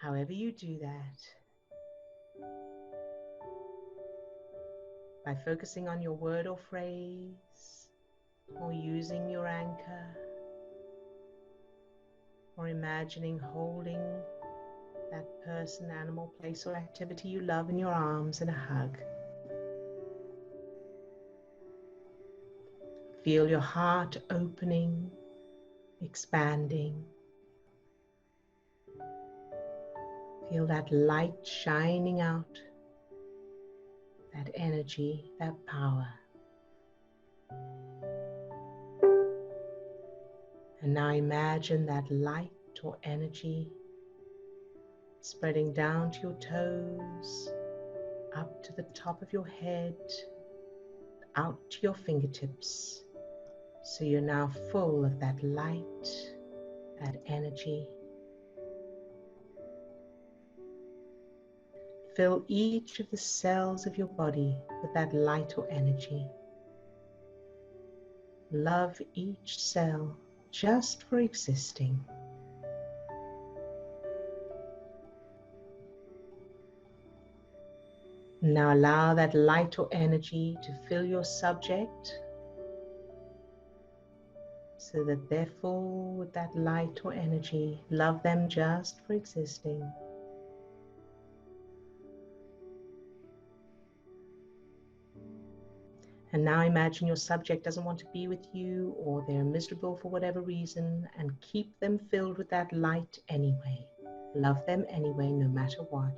However you do that, by focusing on your word or phrase, or using your anchor, or imagining holding that person, animal, place, or activity you love in your arms in a hug. Feel your heart opening, expanding. Feel that light shining out, that energy, that power. And now imagine that light or energy spreading down to your toes, up to the top of your head, out to your fingertips. So you're now full of that light, that energy. Fill each of the cells of your body with that light or energy. Love each cell just for existing. Now allow that light or energy to fill your subject, so that they're full with that light or energy. Love them just for existing. And now imagine your subject doesn't want to be with you, or they're miserable for whatever reason, and keep them filled with that light anyway. Love them anyway, no matter what.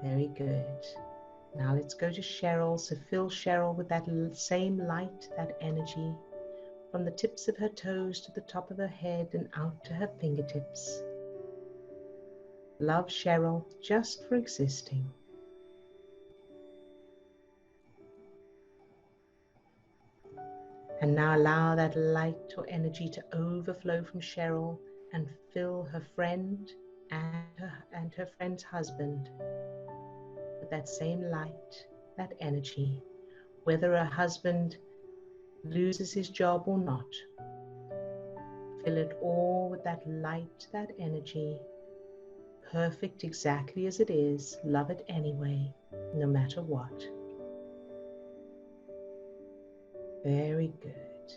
Very good. Now let's go to Cheryl. So fill Cheryl with that same light, that energy, from the tips of her toes to the top of her head and out to her fingertips. Love Cheryl just for existing. And now allow that light or energy to overflow from Cheryl and fill her friend and her friend's husband with that same light, that energy, whether her husband loses his job or not. Fill it all with that light, that energy, perfect exactly as it is. Love it anyway, no matter what. Very good.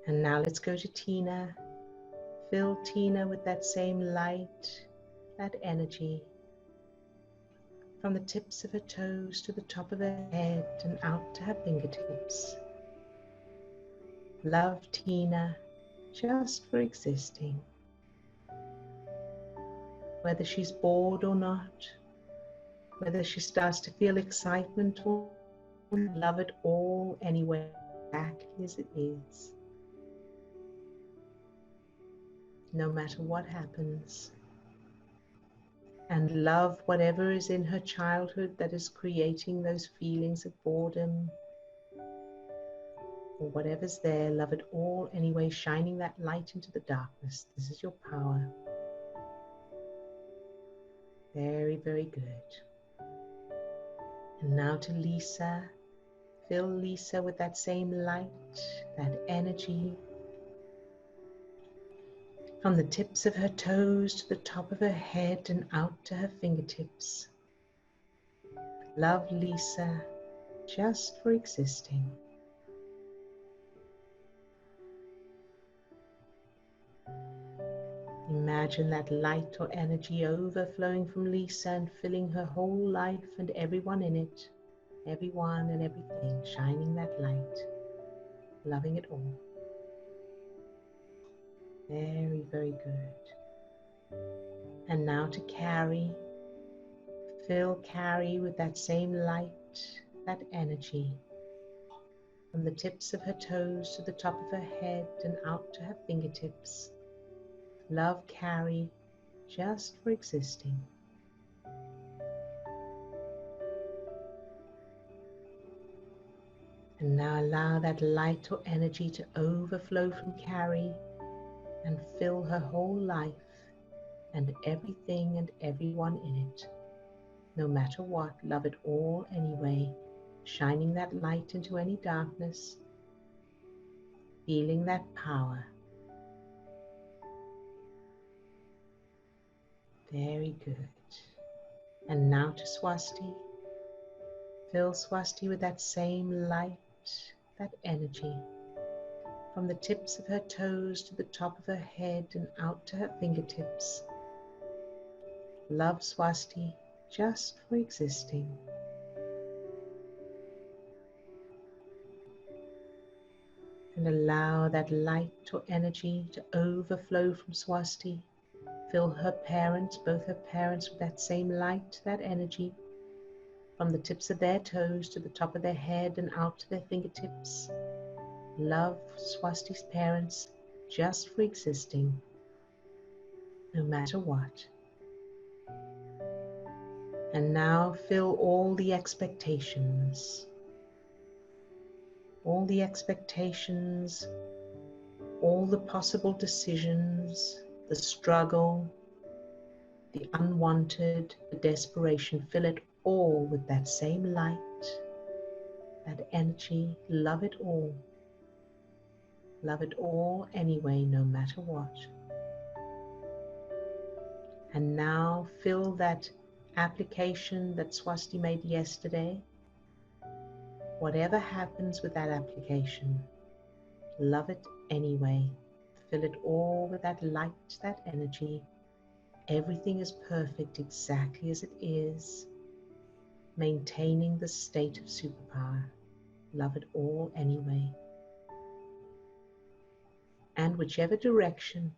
And now let's go to Tina. Fill Tina with that same light, that energy, from the tips of her toes to the top of her head and out to her fingertips. Love Tina just for existing. Whether she's bored or not, whether she starts to feel excitement or love it all anyway, exactly as it is. No matter what happens. And love whatever is in her childhood that is creating those feelings of boredom, or whatever's there, love it all anyway, shining that light into the darkness. This is your power. Very, very good. And now to Lisa. Fill Lisa with that same light, that energy. From the tips of her toes to the top of her head and out to her fingertips. Love Lisa just for existing. Imagine that light or energy overflowing from Lisa and filling her whole life and everyone in it, everyone and everything, shining that light, loving it all. Very, very good. And now to Carrie. Fill Carrie with that same light, that energy. From the tips of her toes to the top of her head and out to her fingertips. Love Carrie just for existing. And now allow that light or energy to overflow from Carrie and fill her whole life and everything and everyone in it. No matter what, love it all anyway, shining that light into any darkness, feeling that power. Very good. And now to Swasti. Fill Swasti with that same light, that energy. From the tips of her toes to the top of her head and out to her fingertips. Love Swasti just for existing. And allow that light or energy to overflow from Swasti. Fill her parents, both her parents, with that same light, that energy. From the tips of their toes to the top of their head and out to their fingertips. Love Swasti's parents just for existing, no matter what. And now fill all the expectations, all the possible decisions, the struggle, the unwanted, the desperation. Fill it all with that same light, that energy. Love it all. Love it all anyway, no matter what. And now fill that application that Swasti made yesterday. Whatever happens with that application, love it anyway. Fill it all with that light, that energy. Everything is perfect exactly as it is. Maintaining the state of superpower. Love it all anyway. And whichever direction,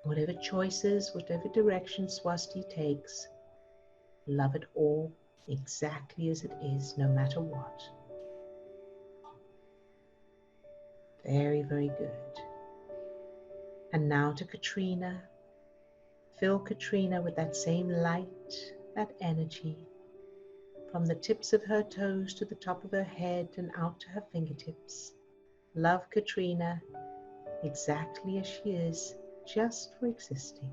whatever choices, whatever direction Swasti takes, love it all exactly as it is, no matter what. Very, very good. And now to Katrina. Fill Katrina with that same light, that energy. From the tips of her toes to the top of her head and out to her fingertips. Love Katrina exactly as she is, just for existing.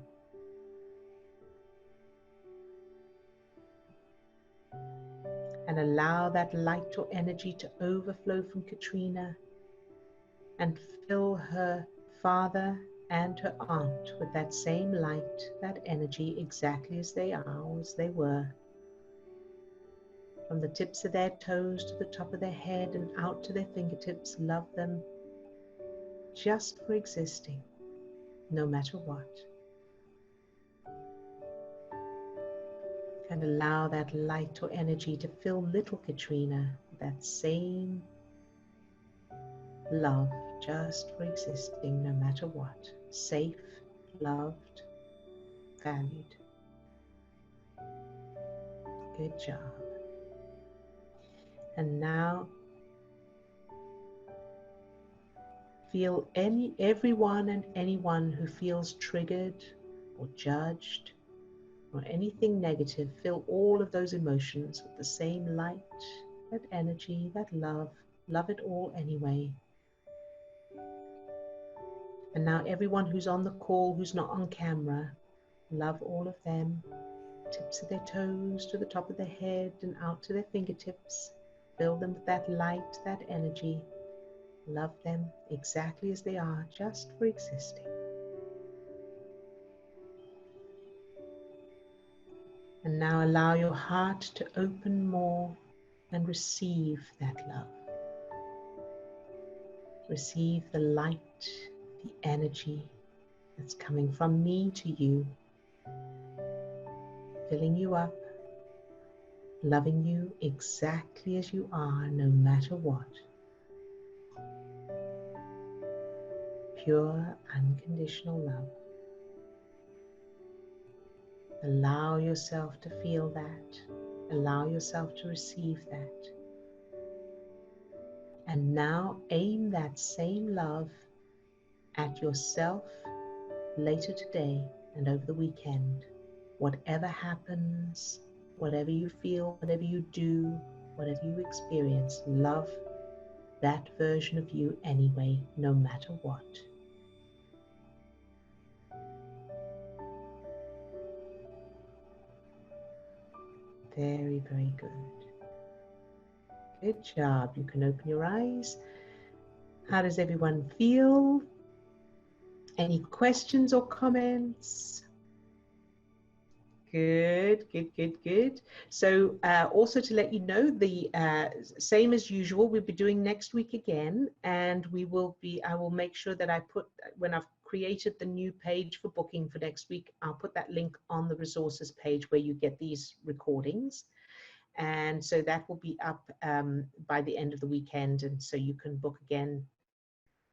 And allow that light or energy to overflow from Katrina and fill her father and her aunt with that same light, that energy, exactly as they are, or as they were. From the tips of their toes to the top of their head and out to their fingertips, love them just for existing, no matter what. And allow that light or energy to fill little Katrina with that same love, just for existing, no matter what. Safe, loved, valued. Good job. And now feel everyone and anyone who feels triggered or judged or anything negative. Feel all of those emotions with the same light, that energy, that love. Love it all anyway. And now everyone who's on the call, who's not on camera, love all of them. Tips of their toes to the top of their head and out to their fingertips. Fill them with that light, that energy. Love them exactly as they are, just for existing. And now allow your heart to open more and receive that love. Receive the light, the energy that's coming from me to you, filling you up, loving you exactly as you are, no matter what. Pure, unconditional love. Allow yourself to feel that. Allow yourself to receive that. And now aim that same love at yourself later today and over the weekend. Whatever happens, whatever you feel, whatever you do, whatever you experience, love that version of you anyway, no matter what. Very, very good. Good job. You can open your eyes. How does everyone feel? Any questions or comments? Good, good, good, good. So also to let you know, the same as usual, we'll be doing next week again, and I will make sure that I put, when I've created the new page for booking for next week, I'll put that link on the resources page where you get these recordings. And so that will be up by the end of the weekend, and so you can book again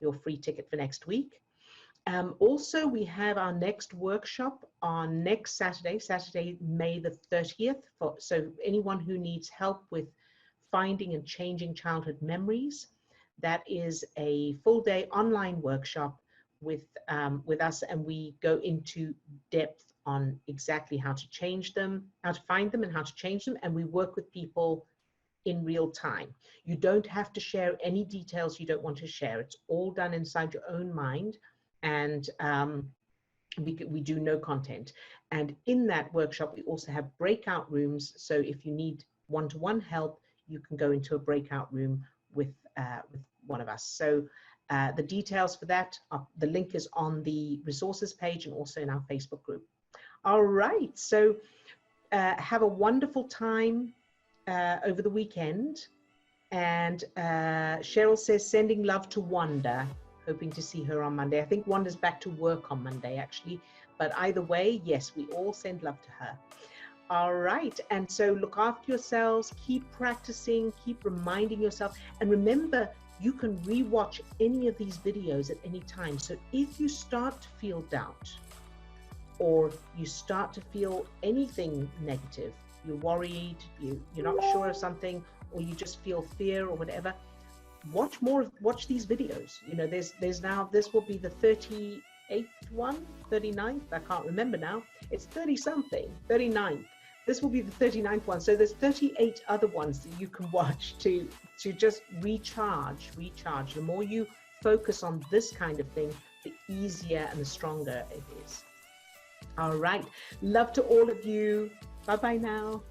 your free ticket for next week. Also, we have our next workshop on next Saturday, May the 30th. So anyone who needs help with finding and changing childhood memories, that is a full-day online workshop with us, and we go into depth on exactly how to change them, how to find them and how to change them, and we work with people in real time. You don't have to share any details you don't want to share. It's all done inside your own mind. And we do no content. And in that workshop, we also have breakout rooms. So if you need one-to-one help, you can go into a breakout room with one of us. So the details for that, the link is on the resources page and also in our Facebook group. All right, so have a wonderful time over the weekend. And Cheryl says, sending love to Wanda. Hoping to see her on Monday. I think Wanda's back to work on Monday, actually. But either way, yes, we all send love to her. All right. And so look after yourselves. Keep practicing. Keep reminding yourself. And remember, you can rewatch any of these videos at any time. So if you start to feel doubt or you start to feel anything negative, you're worried, you're not sure of something, or you just feel fear or whatever, watch these videos. You know, there's now, this will be the 38th one, 39th, I can't remember now. It's 30 something, 39th. This will be the 39th one. So there's 38 other ones that you can watch to just recharge. The more you focus on this kind of thing, the easier and the stronger it is. All right. Love to all of you. Bye-bye now.